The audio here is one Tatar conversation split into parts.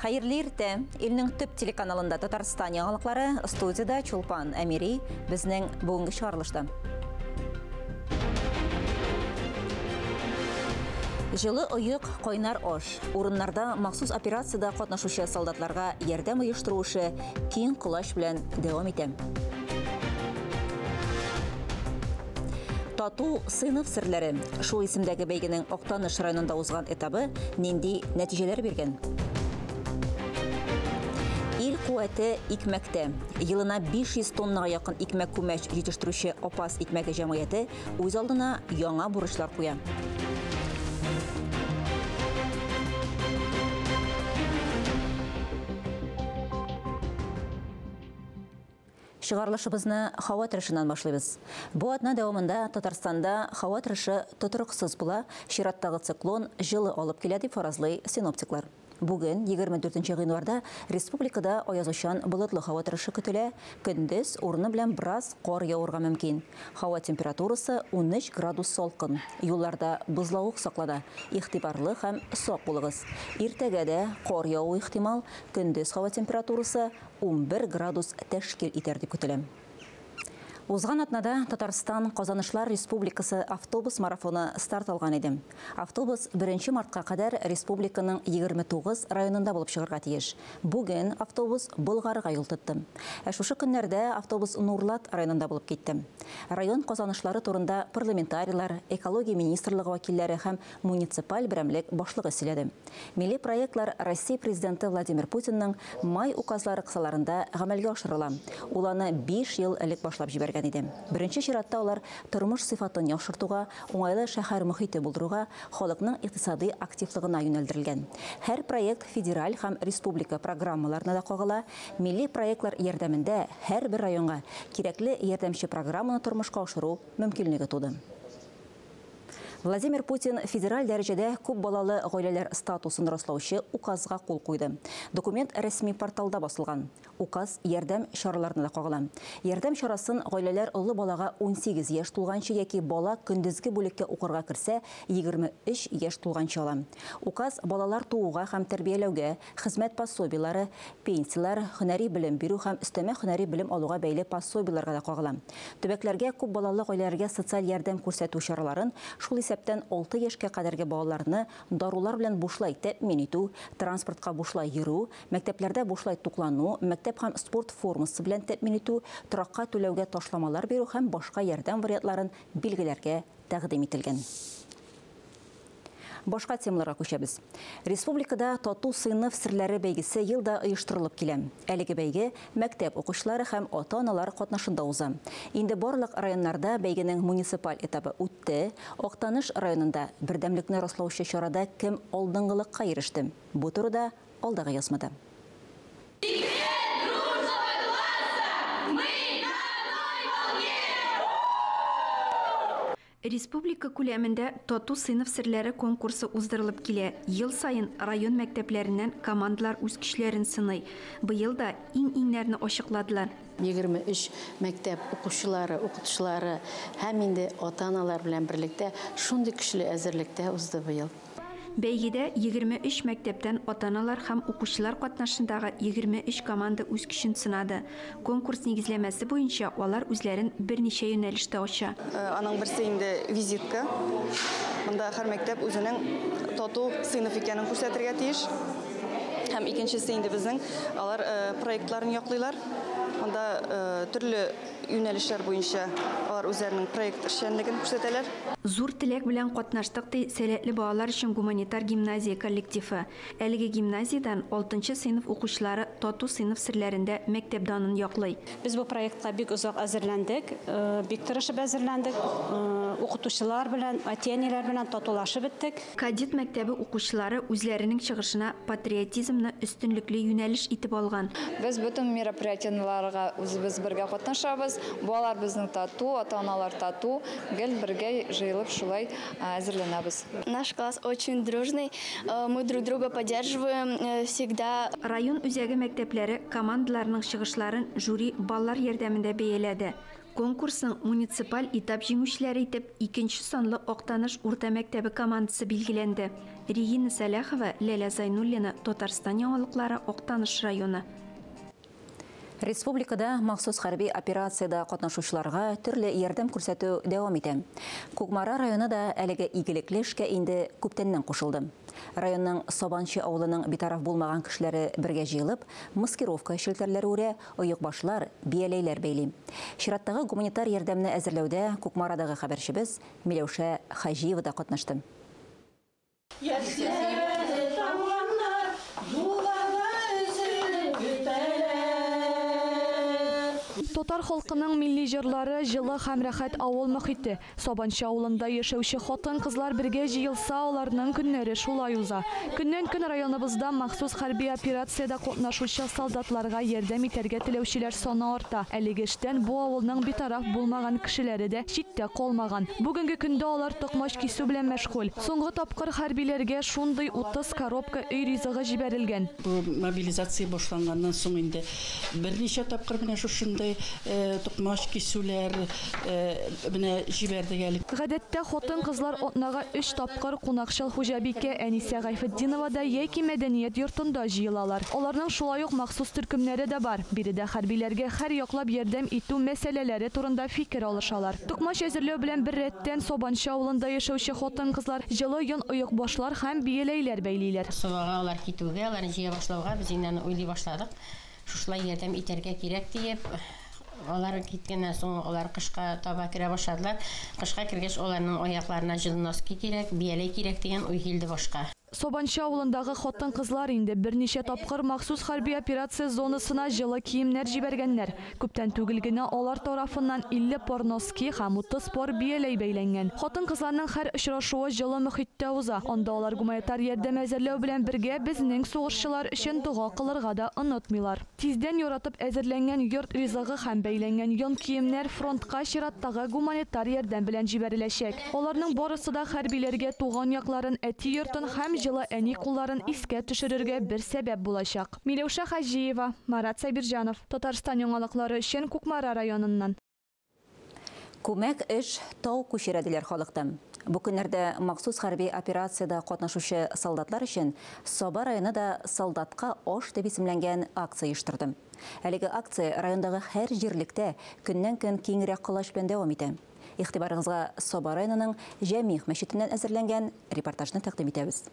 Hayırlı irte, ilning tüp telekanalında Tatarstan yanılıkları studiyada Çulpan Emiri bizning bugungi çağrılışda. Жылы ұйық қойнар ош. Урыннарда махсус операцияда қатнашушы солдатларға ярдәм ұйыштырушы кең құлаш белән дәвам итә. Тату сыйныф серләре. Шул исемдәге бәйгенең Актаныш районында узган этабы нинди нәтиҗәләр биргән? Ил куәте икмәктә. Елына 500 тоннага якын икмәк күмәч җитештерүче Опас икмәге җәмгыяте үз алдына яңа бурычлар куя. Шыгарлышыбызны һава тырышынан башлыйбыз. Бу атна дәвамында Татарстанда һава тырышы тотрыксыз була, чираттагы циклон жылы алып килә дип фаразлый синоптиклар. Бүген 24 гыйнварда республикада аязучан болытлы һава торышы көтелә. Көндез урыны белән бераз кар яурга мөмкин. Һава температурасы 13 градус салкын. Юлларда бозлавык саклана. Игътибарлы һәм сак булыгыз. Иртәгә дә кар яуы ихтимал. Көндез һава температурасы 11 градус тәшкил итәр дип көтелә. Узган атнада Татарстан Казанышлар Республикасы автобус марафоны старт алган иде. Автобус 1 мартка кадәр республиканың 29 районында булып чыгарга тиеш. Бүген автобус Болгарга юл тотты. Шушы көннәрдә автобус Нурлат районында булып китте. Район казанышлары турында парламентарийлар, экология министрлыгы вәкилләре һәм муниципаль берәмлек башлыгы сөйләде. Милли проектлар Россия президенты Владимир Путинның май указлары кысаларында гамәлгә ашырыла. Ул аны 5 ел элек башлап җибәргән. Беренче чиратта алар тормыш сыйфатын яхшыртуга, уңайлы шәһәр мөхите булдыруга, халыкның икътисади активлыгына юнәлдерелгән. Һәр проект федераль һәм республика программаларына да кагыла. Милли проектлар ярдәмендә һәр бер районга кирәкле ярдәмче программаны тормышка ашыру мөмкинлеге туды. Владимир Путин федераль дәрәҗәдә күп балалы гаиләләр статусын раслаучы указга кул куйды. Документ рәсми порталда басылган. Указ ярдәм чараларына да кагыла. Ярдәм чарасын гаиләләр олы балага 18 яшь тулганчы яки бала көндезге бүлеккә укырга керсә 23 яшь тулганчы ала. Указ балалар тууга һәм тәрбияләүгә, хезмәт пособиялары, пенсиялар, һөнәри белем бирү һәм өстәмә һөнәри белем алуга бәйле пособияларга да кагыла. Төбәкләргә күп балалы гаиләләргә социаль ярдәм күрсәтү чараларын шул 6 яшькә кадәрге балаларны дарулар белән бушлай тәэмин итү, транспортка бушлай йөрү, мәктәпләрдә бушлай туклану, мәктәп һәм спорт формасы белән тәэмин итү, торакка түләүгә ташламалар бирү һәм башка ярдәм вариантларын билгеләргә тәкъдим ителгән. Башка темаларга күчәбез. Республикада тату сыйныф серләре бәйгесе елда оештырылып килә. Әлеге бәйге мәктәп укучылары һәм ата-аналар катнашында уза. Инде барлык районнарда бәйгенең муниципаль этабы үтте. Актаныш районында бердәмлекне раслаучы чарада кем алдынгылыкка иреште? Бу турыда алдагы язмада. Республика күләмендә тату сыйныф серләре конкурсы уздырылып килә. Ел сайын район мәктәпләреннән командалар үз көчләрен сыный. Быел да иң-иңнәрне ачыкладылар. 23 мәктәп укучылары, укытучылары һәм инде ата-аналар белән берлектә шундый көчле әзерлектә узды быел. Бәйгедә 23 мәктәптән ата-аналар һәм укучылар катнашындагы 23 команда үз көчен сынады. Конкурс нигезләмәсе буенча алар үзләрен берничә юнәлештә ача. Аның берсе инде визитка. Монда һәр мәктәп үзенең тату сыйныф икәнен күрсәтергә тиеш. Һәм икенчесе инде безнең алар проектларын яклыйлар. Монда төрле юнәлешләр буенча алар үзләренең проект эшчәнлеген күрсәтәләр. Зур теләк белән катнаштык ди сәләтле балалар өчен гуманитар гимназия коллективы. Әлеге гимназиядан 6 сыйныф укучылары тату сыйныф серләрендә мәктәп данын яклый. Без бу проектка бик озак әзерләндек, бик тырышып әзерләндек. Укытучылар белән, ата-аналар белән татулашып беттек. Кадет мәктәбе укучылары үзләренең чыгышына патриотизмны өстенлекле юнәлеш итеп алган. Без бөтен мероприятиеләргә үзебез бергә катнашабыз. Балалар безнең тату, ата-аналар тату, гел бергә җыелып шулай әзерләнәбез. Наш класс очень дружный, мы друг друга поддерживаем всегда. Район үзәге мәктәпләре командаларының чыгышларын жюри баллар ярдәмендә бәяләде. Конкурсның муниципаль этап җиңүчеләре итеп 2нче санлы Актаныш урта мәктәбе командасы билгеләнде. Регина Саляхова, Ләлә Зайнуллина, Татарстан яңалыклары, Актаныш районы. Республикада махсус хәрби операцияда катнашучыларга төрле ярдәм күрсәтү дәвам итә. Кукмара районы да әлеге игелекле эшкә инде күптәннән кушылды. Районның Собанчы авылының битараф булмаган кешеләре бергә җыелып, маскировка шелтәрләре үрә, оек башлар, бияләйләр бәйли. Чираттагы гуманитар ярдәмне әзерләүдә Кукмарадагы хәбәрчебез Миләүшә Хаҗиева да катнашты. Татар халкының милли җырлары җылы һәм рәхәт авыл мөхите. Собанчы авылында яшәүче хатын-кызлар бергә җыелса, аларның көннәре шулай уза. Көннән-көн районыбызда махсус хәрби операциядә катнашучы солдатларга ярдәм итәргә теләүчеләр саны арта. Әлеге эштән бу авылның битараф булмаган кешеләре дә читтә калмаган. Бүгенге көндә алар токмаш кисү белән мәшгуль. Соңгы тапкыр хәрбиләргә шундый 30 коробка өй ризыгы җибәрелгән. Бу мобилизация башланганнан соң инде берничә тапкыр менә шушындай токмаш кисүләр менә җибәрдек әле. Гадәттә хатын-кызлар атнага 3 тапкыр кунакчыл хуҗабикә Әнисә Гайфетдинова да яки мәдәният йортында җыелалар. Аларның шулай ук махсус төркемнәре дә бар. Биредә хәрбиләргә һәр яклап ярдәм итү мәсьәләләре турында фикер алышалар. Токмаш әзерләү белән бер рәттән Собанчы авылында яшәүче хатын-кызлар җылы йон оек башлар һәм бияләйләр бәйлиләр. Собага алар китүгә, аларны җыя башлауга без инде уйлый башладык. Шушылай ярдәм итәргә кирәк диеп, алар киткәннән соң алар кышка таба керә башладылар. Кышка кергәч аларның аякларына җылы носки кирәк, бияләй кирәк дигән уй килде башка. Собанчы авылындагы хатын-кызлар инде берничә тапкыр махсус хәрби операция зонасына җылы киемнәр җибәргәннәр. Күптән түгел генә алар тарафыннан 50 пар носки һәм 30 пар бияләй бәйләнгән. Хатын-кызларның һәр очрашуы җылы мөхиттә уза. Анда алар гуманитар ярдәм әзерләү белән бергә безнең сугышчылар өчен дуга кылырга да онытмыйлар. Тиздән яратып әзерләнгән йорт ризыгы һәм бәйләнгән йон киемнәр фронтка чираттагы гуманитар ярдәм белән җибәреләчәк. Аларның барысы да хәрбиләргә туган якларын, әти йортын һәм җылы әни кулларын искә төшерергә бер сәбәп булачак. Миләүшә Хаҗиева, Марат Сабирҗанов, Татарстан яңалыклары өчен Кукмара районыннан. Күмәк эш тау күчерәделәр халыкта. Бу көннәрдә махсус хәрби операциядә катнашучы солдатлар өчен Соба районы да солдатка аш дип исемләнгән акция оештырды. Әлеге акция райондагы һәр җирлектә көннән-көн киңрәк кылыш белән дәвам итә. Игътибарыгызга Соба районының Җәмигъ мәчетеннән әзерләнгән репортажны тәкъдим итәбез.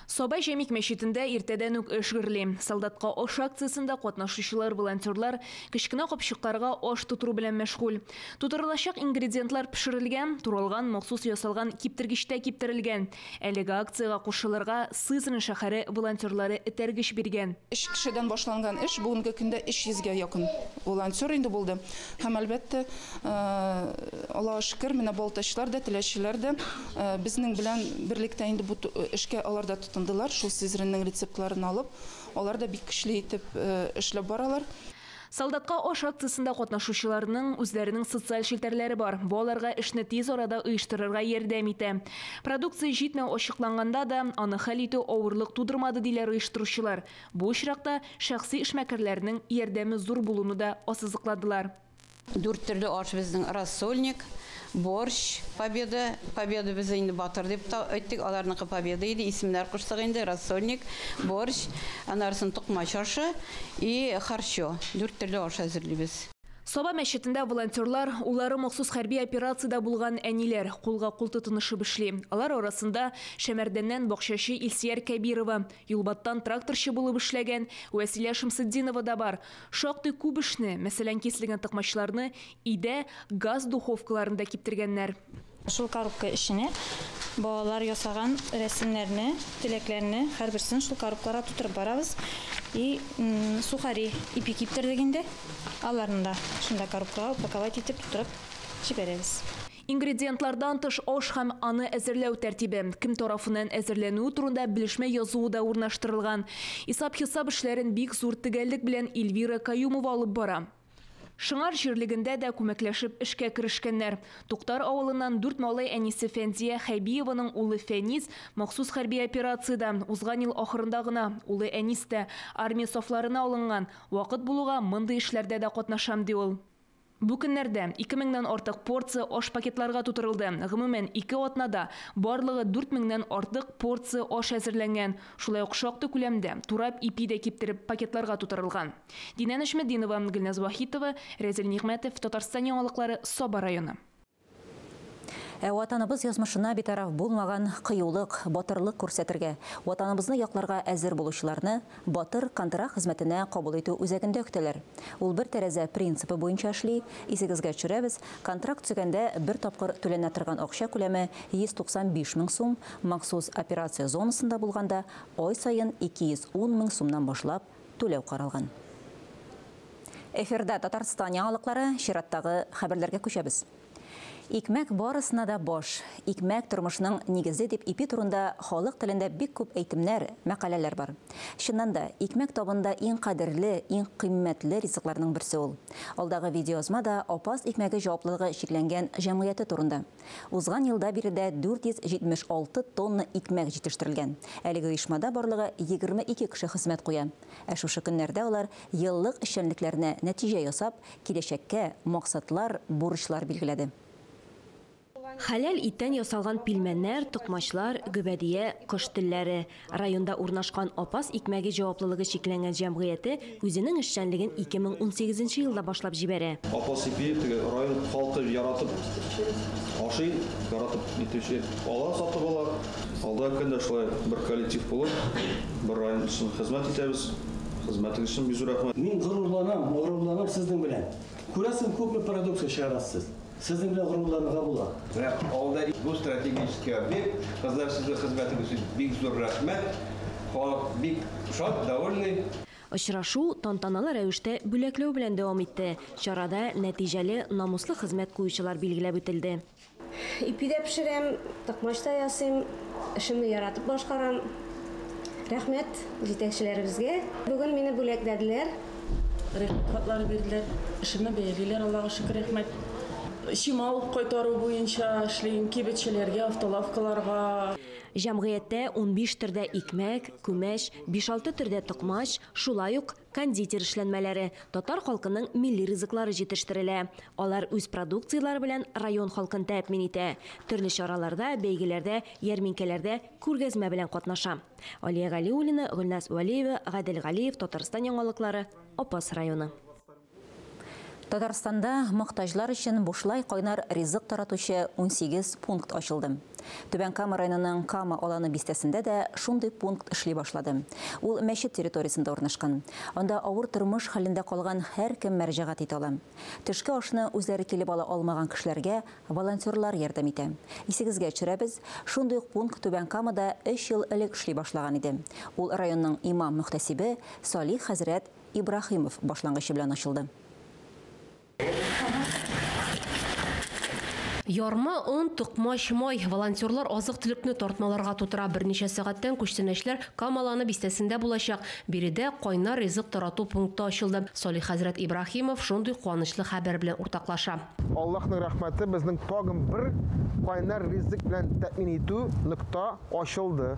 Соба Җәмигъ мәчетендә иртәдән үк эш гөрли. Солдатка аш акциясында катнашучылар, волонтерлар кечкенә капчыкларга аш тутыру белән мәшгуль. Тутырылачак ингредиентлар пешерелгән, туралган, махсус ясалган киптергечтә киптерелгән. Әлеге акцияга кушылырга Сызрань шәһәре волонтерлары этәргеч биргән. 3 кешедән башланган эш бүгенге көндә 300-гә якын волонтер инде булды. Һәм әлбәттә, Аллаһка шөкер, менә балтачлар да, теләчеләр дә безнең белән берлектә инде бу эшкә алар да тотындылар. Шул Сызраньның рецептларын алып, алар да бик көчле итеп эшләп баралар. Солдатка аш акциясында катнашучыларның үзләренең социаль шелтәрләре бар. Бу аларга эшне тиз арада оештырырга ярдәм итә. Продукция җитмәү ачыкланганда да аны хәл итү авырлык тудырмады диләр оештыручылар. Бу очракта шәхси эшмәкәрләрнең ярдәме зур булуны да ассызыкладылар. 4 төрле аш безнең: рассольник, борщ, победа без инде батыр дип әйттек, аларныкы победа иде, исемнәр куштык инде: рассольник, борщ, анарсын тукмач ашы и харчо. 4 төрле аш әзерлибез. Соба мәчетендә волонтерлар, улары махсус хәрби операциядә булган әниләр кулга кул тотынышып эшли. Алар арасында Шәмәрдәннән бакчачы Илсияр Кәбирова, Юлбаттан тракторчы булып эшләгән Вәсилә Шымсетдинова да бар. Шактый күп эшне, мәсәлән, кислегән токмачларны өйдә газ духовкаларында киптергәннәр. Шул коробка эшенә балалар ясаган рәсемнәрне, теләкләрне һәрберсен шул коробкаларга тутырып барабыз. И сухари ипи киптердек инде. Аларны да шунда коробкага упаковать итеп тутырып җибәрәбез. Ингредиентлардан тыш аш һәм аны әзерләү тәртибе, кем тарафыннан әзерләнүе турында белешмә язуы да урнаштырылган. Исап-хисап эшләрен бик зур төгәллек белән Эльвира Каюмова алып бара. Шыңар җирлегендә дә күмәкләшеп эшкә керешкәннәр. Туктар авылыннан 4 малай әнисе Фәнзия Хәбиеваның улы Фәниз махсус хәрби операциядә узган ел ахырында гына улы Әнис тә армия сафларына алынган. Вакыт булуга мондый эшләрдә дә катнашам ди ул. Бу көннәрдә 2000-нән артык порция аш пакетларга тутырылды. Гомумән 2 атнада барлыгы 4000-нән артык порция аш әзерләнгән. Шулай ук шактый күләмдә турап ипи дә киптереп пакетларга тутырылган. Динә Нәшмәдинова, Гөлназ Вахитова, Резил Нигъмәтов, Татарстан яңалыклары, Саба районы. Ватаныбыз язмышына битараф булмаган кыюлык, батырлык күрсәтергә, ватаныбызны якларга әзер булучыларны батыр контракт хезмәтенә кабул итү үзәгендә көтәләр. Ул бер тәрәзә принципы буенча эшли. Исегезгә төшерәбез, контракт төзегәндә бер тапкыр түләнә торган акча күләме 195 мең сум, махсус операция зонасында булганда ай сайын 210 мең сумнан башлап түләү каралган. Эфирда Татарстан яңалыклары, чираттагы хәбәрләргә күчәбез. Икмәк барысына да баш. Икмәк тормышның нигезе дип ипи турында халык телендә бик күп әйтемнәр, мәкаләләр бар. Чыннан да, икмәк табында иң кадерле, иң кыйммәтле ризыкларның берсе ул. Алдагы видеоязмада Апас икмәге җаваплылыгы шикләнгән җәмгыяте турында. Узган елда биредә 476 тонна икмәк җитештерелгән. Әлеге оешмада барлыгы 22 кеше хезмәт куя. Ә шушы көннәрдә алар еллык эшчәнлекләренә нәтиҗә ясап, киләчәккә максатлар, бурычлар билгеләде. Хәләл иттән ясалган пилмәннәр, токмачлар, гөбәдия, кош телләре. Районда урнашкан Апас икмәге җаваплылыгы шикләнгән җәмгыяте үзенең эшчәнлеген 2018 елда башлап җибәрә. Апас икмәге район халкы яратып ашый, яратып итүче ала сатып ала. Алда көндә шулай бер коллектив булып, бер район өчен хезмәт итәбез. Хезмәтегез өчен бик зур рәхмәт. Мин горурланам сезнең белән. Күрәсең, күпме продукция чыгарасыз. Sizin bile gururlarına bular. Avda bu stratejik объект, kızlar sizin hizmetiniz için big zor rahmet, big şad, довольный. Очрашу тантаналы рәвештә бүләкләү белән дәвам итте. Чарада нәтиҗәле, намуслы хезмәт куючылар билгеләп үтелде. Ипидә пешерәм, токмачта ясыйм, эшемне яратып башкарам. Рәхмәт җитәкчеләребезгә. Бүген мине бүләкләделәр. Рәхмәтләр бирделәр. Эшемне бәялиләр, Аллага шөкер, рәхмәт. Шимал кайтару буенча эшлим, кибетчеләргә, автолавкаларга. Җәмгыятьтә 15 төрдә икмәк, күмәч, 5-6 төрдә токмач, шулай ук кондитер эшләнмәләре, татар халкының милли ризыклары җитештерелә. Алар үз продукцияләре белән район халкын тәэмин итә. Төрле чараларда, бәйгеләрдә, ярминкәләрдә күргәзмә белән катнаша. Алия Галиуллина, Гөлназ Валиева, Гадел Галиев, Татарстан яңалыклары, Апас районы. Татарстанда мохтаҗлар өчен бушлай кайнар ризык таратучы 18 пункт ачылды. Түбән Кама районының Кама аланы бистәсендә дә шундый пункт эшли башлады. Ул мәчет территориясендә урнашкан. Анда авыр тормыш хәлендә калган һәркем мәрҗәгать итә ала. Төшке ашны үзләре килеп ала алмаган кешеләргә волонтерлар ярдәм итә. Исегезгә төшерәбез, шундый пункт Түбән Камада 3 ел элек эшли башлаган иде. Ул районның имам мөхтәсибе Салих хәзрәт Ибрахимов башлангычы белән ачылды. Ярма, он, токмач, май. Волонтерлар азык-төлекне тартмаларга тутыра. Берничә сәгатьтән күчтәнәчләр Камаланы бистәсендә булачак. Биредә кайнар ризык тарату пункты ачылды. Салих хәзрәт Ибрахимов шундый куанычлы хәбәр белән уртаклаша. Аллаһның рәхмәте, безнең тагын бер кайнар ризык белән тәэмин итү нокта ачылды.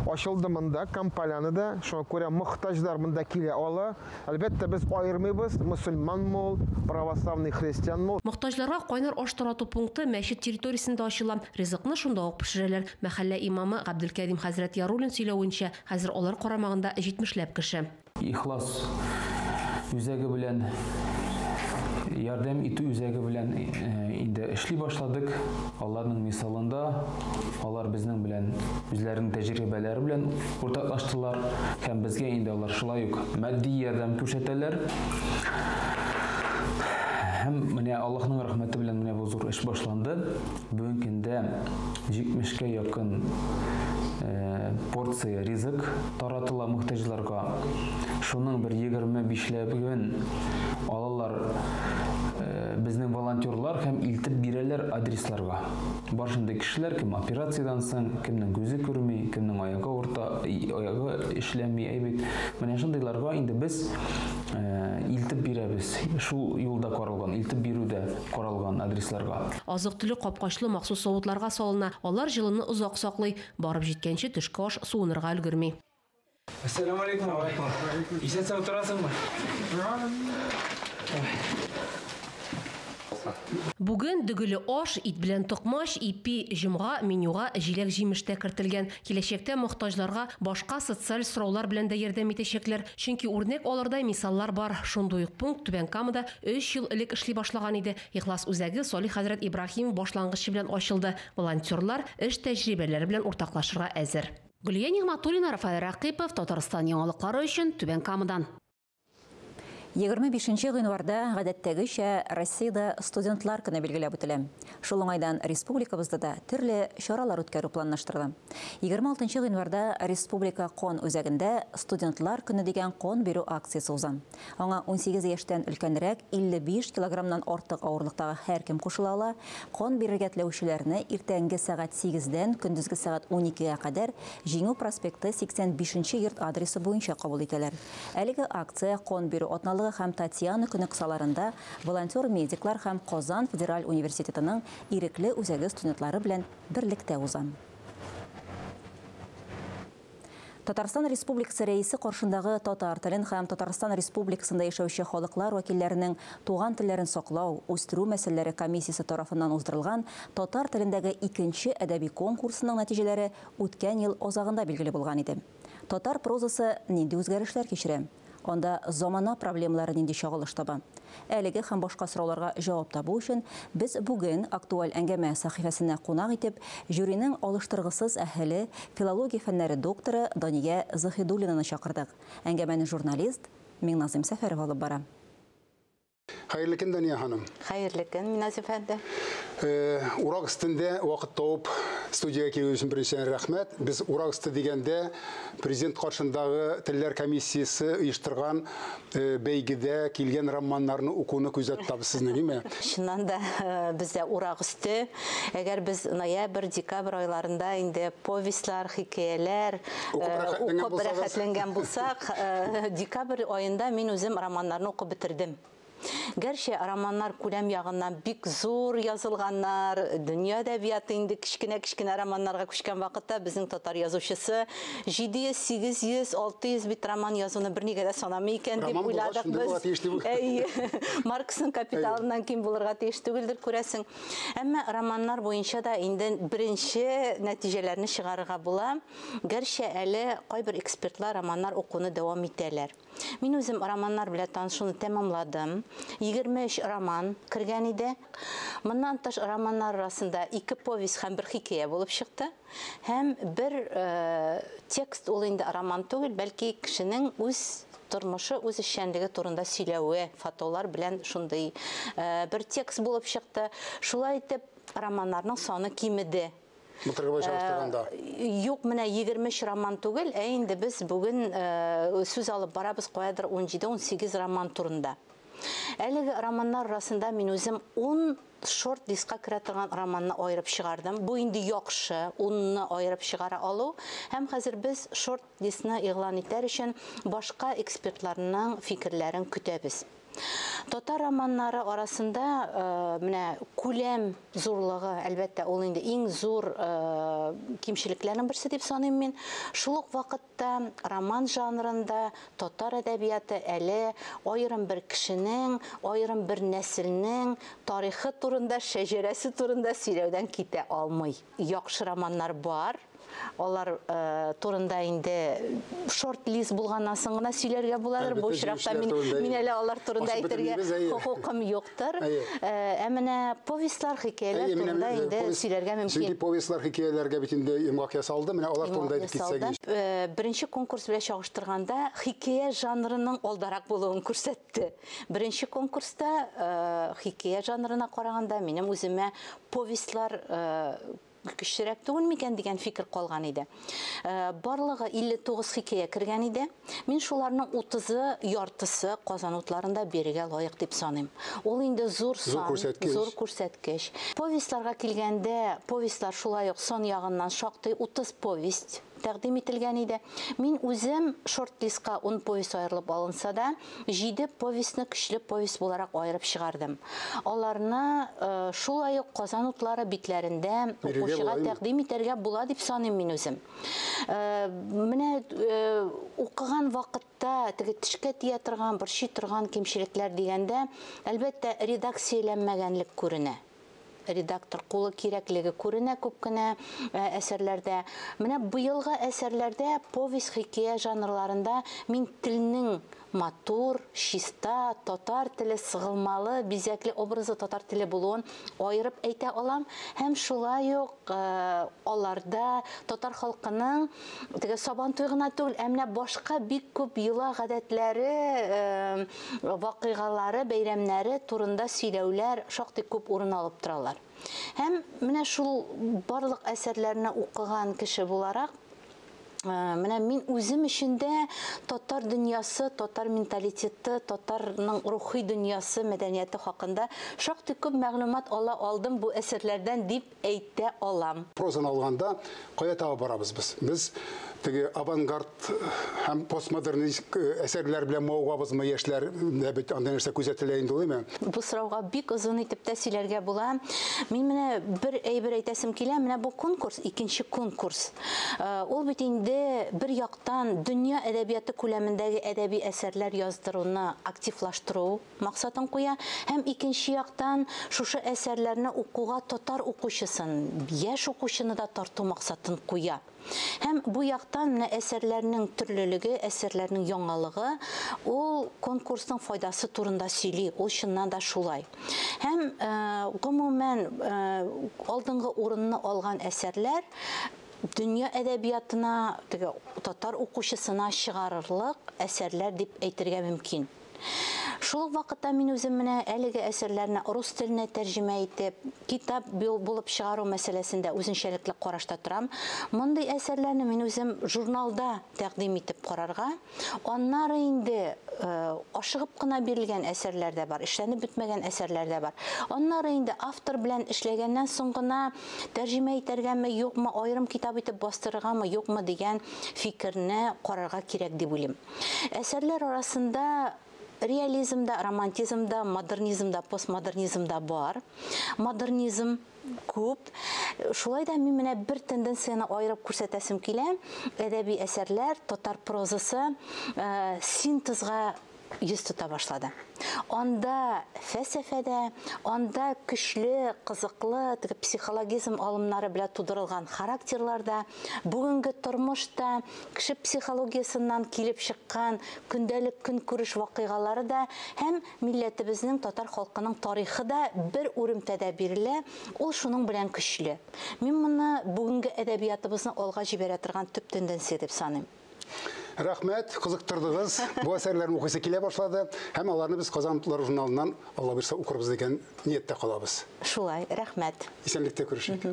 Ачылды монда компаниянда, шуңа күрә мохтаҗлар монда килә ала. Әлбәттә без аермыйбыз, мөселманмы, православный христианмы. Мохтаҗларга кайнар аш тарату пункты мәчет территориясендә ачыла. Ризыкны шунда ук пешерәләр. Мәхәллә имамы Габделкәрим хәзрәт Яруллин сөйләвенчә, хәзер алар карамагында 70ләп кеше. Ихлас үзәге белән ярдәм итү үзәге белән инде эшли башладык. Аларның мисалында алар безнең белән үзләренең тәҗрибәләре белән уртаклаштылар һәм безгә инде алар шулай ук матди ярдәм күрсәтәләр. Һәм менә Аллаһның рәхмәте белән менә бу зур эш башланды. Бүген көндә 70кә якын порция ризык таратыла мохтаҗларга. Шуның бер 25ләбен алалар безнең волонтерлар һәм илтеп бирәләр адресларга. Бар шундый кешеләр, кем операциядән соң, кемнең күзе күрми, кемнең аягы эшләнми әйбәт. Менә шундыйларга инде без илтеп бирәбез. Шул юлда каралган, илтеп бирүдә каралган адресларга. Азык-түлек капкачлы махсус савытларга салына. Алар җылыны озак саклый, барып җиткәнче төшке аш суынырга өлгерми. Ассаламу алейкум. Исән-сау торасыңмы? Бүген дөгеле аш, ит белән токмаш, ипи, җомга, менюга җиләк җимештә кертелгән. Киләчәктә мохтаҗларга башка социаль сораулар белән дә ярдәм итәчәкләр. Чөнки үрнәк алардай мисаллар бар. Шундый ук пункт Түбән Камада 3 ел элек эшли башлаган иде. Ихлас үзәге Салих хәзрәт Ибрахимов башлангычы белән ачылды. Волонтерлар эш тәҗрибәләре белән уртаклашырга әзер. Гөлия Нигъматуллина, Рафаэль Ракипов, Татарстан яңалыклары өчен Түбән Камадан. 25 гыйнварда гадәттәгечә Россиядә студентлар көне билгеләп үтелә. Шул уңайдан республикабызда да төрле чаралар үткәрү планлаштырыла. 26 гыйнварда республика кон үзәгендә студентлар көне дигән кон бирү акциясы уза. Аңа 18 яшьтән өлкәнрәк 55 килограммнан артык авырлыктагы һәркем кушыла ала. Кон бирергә теләүчеләрне иртәнге сәгать 8-дән көндезге сәгать 12-гә кадәр Җиңү проспекты 85-нче йорт адресы буенча кабул итәләр. Әлеге акция кон бирү атналыгы һәм Татьяна көне кысаларында волонтер-медиклар һәм Казан федераль университетының ирекле үзәге студентлары белән берлектә уза. Татарстан Республикасы рәисе каршындагы татар телен һәм Татарстан Республикасында яшәүче халыклар вәкилләренең туган телләрен саклау, үстерү мәсьәләләре комиссиясе тарафыннан уздырылган татар телендәге 2нче әдәби конкурсының нәтиҗәләре үткән ел азагында билгеле булган иде. Татар прозасы нинди үзгәрешләр кичерә? Онда замана проблемалары нинди чагылыш таба? Әлеге һәм башка сорауларга җавап табу өчен без бүген актуаль әңгәмә сәхифәсенә кунак итеп жюринең алыштыргысыз әһеле, филология фәннәре докторы Дания Захидуллинаны чакырдык. Әңгәмәне журналист Миңназым Сәфәров алып бара. Хәерле көн, Дания ханым. Хәерле көн, Миназим әфәнде. Урак өстендә вакыт тауып студияга килү өчен беренчедән рәхмәт. Без урак өсте дигәндә президент каршындагы телләр комиссиясе оештырган бәйгедә килгән романнарны укуны күзәтеп табыз сезне, ниме? Шуннан да бездә урак өсте. Әгәр без ноябрь, декабрь айларында инде повестьлар, хикәяләр укып рәхәтләнгән булсак, декабрь аенда мин үзем романнарны укып бетердем. Гәрчә романнар күләм ягыннан бик зур язылганнар, дөнья әдәбияты инде кичкенә романнарга күчкән вакытта безнең татар язучысы 700, 800, 600 бит роман язуны бернигә дә санамый икән дип уйладык без. Марксның капиталыннан ким булырга тиеш түгелдер, күрәсең. Әмма романнар буенча да инде беренче нәтиҗәләрне чыгарырга була. Гәрчә әле кайбер экспертлар романнар укуны дәвам итәләр. Мин үзем романнар белән танышуны тәмамладым. 23 роман кергән иде. Моннан тыш романнар арасында 2 повесть һәм 1 хикәя булып чыкты. Һәм бер текст ул инде роман түгел, бәлки кешенең үз тормышы, үз эшчәнлеге турында сөйләүе, фотолар белән шундый бер текст булып чыкты. Шулай итеп романнарның саны кимеде. Юк, менә 23 роман түгел, инде без бүген сүз алып барабыз куядыр 17-18 роман турында. Әлеге романнар арасында мин үзем 10 шорт-листка керә торган романны аерып чыгардым. Бу инде яхшы, 10-ны аерып чыгара алу. Һәм хәзер без шорт-листны игълан итәр өчен башка экспертларның фикерләрен көтәбез. Татар романнары арасында менә күләм зурлыгы, әлбәттә, ул инде иң зур кимчелекләрнең берсе дип саныйм мин. Шул ук вакытта роман жанрында татар әдәбияты әле аерым бер кешенең, аерым бер нәселнең тарихы турында, шәҗәрәсе турында сөйләүдән китә алмый. Яхшы романнар бар. Алар турында инде шорт-лист булганнан соң гына сөйләргә буладыр. Бу очракта мин әле алар турында әйтергә хокукым юктыр. Ә менә повестьлар, хикәяләр турында инде сөйләргә мөмкин. Чөнки повестьлар, хикәяләргә бит инде йомгак ясалды. Менә алар турында әйтеп китсәк. Беренче конкурс белән чагыштырганда хикәя жанрының алдарак булуын күрсәтте. Беренче конкурста хикәя жанрына караганда минем үземә повестьлар көчрәк түгел микән дигән фикер калган иде. Барлыгы 59 хикәя кергән иде. Мин шуларның 30-ы, яртысы Казан утларында бирегә лаек дип саныйм. Ул инде зур күрсәткеч. Повестьларга килгәндә, повестьлар шулай ук сон ягыннан шактый 30 повесть тәкъдим ителгән иде. Мин үзем шорт-листка 10 повесть аерылып алынса да, 7 повестьны көчле повесть буларак аерып чыгардым. Аларны шулай ук Казан утлары битләрендә укучыга тәкъдим итәргә була дип саныйм мин үзем. Менә укыган вакытта теге тишкә тия торган, борчый торган кимчелекләр дигәндә, әлбәттә редакцияләнмәгәнлек күренә. Редактор кулы кирәклеге күренә күп кенә әсәрләрдә. Менә быелгы әсәрләрдә повесть хикәя жанрларында мин телнең матур, чиста, татар теле сыгылмалы, бизәкле образы татар теле булуын аерып әйтә алам. Һәм шулай ук аларда татар халкының теге сабан туйгына түгел, менә башка бик күп йола гадәтләре, вакыйгалары, бәйрәмнәре турында сөйләүләр шактый күп урын алып торалар. Һәм менә шул барлык әсәрләрне укыган кеше буларак, менә мин үзем эчендә татар дөньясы, татар менталитеты, татарның рухи дөньясы, мәдәнияте хакында шактый күп мәгълүмат ала алдым бу әсәрләрдән дип әйтә алам. Прозаны алганда кая таба барабыз без? Без теге авангард һәм постмодернист әсәрләр белән мавыгабызмы яшьләр бит анда нәрсә күзәтелә инде улаймы? Бу сорауга бик озын итеп тә сөйләргә була. Мин менә бер әйбер әйтәсем килә, менә бу конкурс, икенче конкурс. Ул бит инде бер яктан дөнья әдәбияты күләмендәге әдәби әсәрләр яздыруны активлаштыру максатын куя, һәм икенче яктан шушы әсәрләрне укуга татар укучысын, яшь укучыны да тарту максатын куя. Һәм бу яктан менә әсәрләрнең төрлелеге, әсәрләрнең яңалыгы, ул конкурсның файдасы турында сөйли. Ул чыннан да шулай. Һәм гомумән алдынгы урынны алган әсәрләр дөнья әдәбиятына, татар укучысына чыгарырлык әсәрләр дип әйтергә мөмкин. Шул вакытта мин үзем менә әлеге әсәрләрне рус теленә тәрҗемә итеп, китап булып чыгару мәсьәләсендә үзенчәлекле карашта торам. Мондый әсәрләрне мин үзем журналда тәкъдим итеп карарга, аннары инде ашыгып кына бирелгән әсәрләр дә бар, эшләнеп бетмәгән әсәрләр дә бар. Аннары инде автор белән эшләгәннән соң гына тәрҗемә итәргәме, юкмы, аерым китап итеп бастырыргамы, юкмы дигән фикерне карарга кирәк дип уйлыйм. Әсәрләр арасында реализмда, романтизмда, модернизмда, постмодернизмда бар. Модернизм күп. Шулай да мин менә бер тенденцияны аерып күрсәтәсем килә. Әдәби әсәрләр, татар прозасы синтезга йөз тота башлады. Анда фәлсәфәдә, анда көчле, кызыклы психологизм алымнары белән тудырылган характерларда, бүгенге тормышта кеше психологиясыннан килеп чыккан көндәлек көнкүреш вакыйгалары да һәм милләтебезнең, татар халкының тарихы да бер үремтәдә бирелә. Ул шуның белән көчле. Мин моны бүгенге әдәбиятыбызны алга җибәрә торган төп тенденция дип саныйм. Рәхмәт, кызыктырдыгыз. Бу әсәрләрне укыйсы килә башлады. Һәм аларны без Казан утлары журналыннан Алла бирсә укырбыз дигән ниятдә калабыз. Шулай, рәхмәт. Исәнлектә күрешик.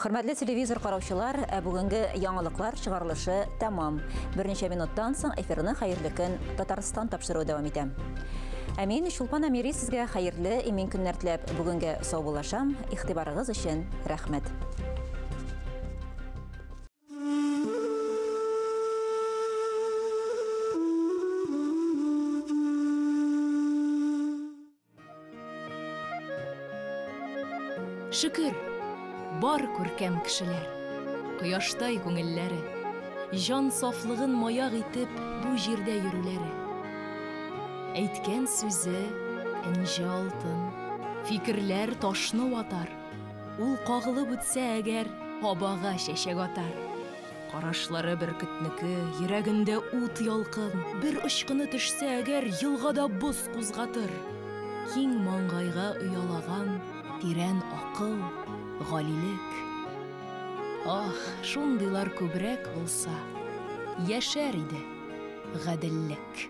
Хөрмәтле телевизор караучылар, бүгенге яңалыклар чыгарылышы тәмам. Берничә минуттан соң эфирны хәерле көн Татарстан тапшыру дәвам итә. Мин Шулпан Амири сезгә хәерле имин көннәр теләп бүгенгә сау булашам. Игътибарыгыз өчен рәхмәт. Шөкер, бар күркәм кешеләр, кояштай күңелләре, жан сафлыгын маяк итеп бу җирдә йөрүләре. Әйткән сүзе инҗе алтын, фикерләр ташны ватар, ул кагылып үтсә әгәр, һабага чәчәк атар. Карашлары бөркетнеке, йөрәгендә ут ялкын, бер очкыны төшсә әгәр, елгада боз кузгатыр. Киң маңгайга уялаган тирән акыл, галилек. Ах, шундыйлар күбрәк булса, яшәр иде гаделлек.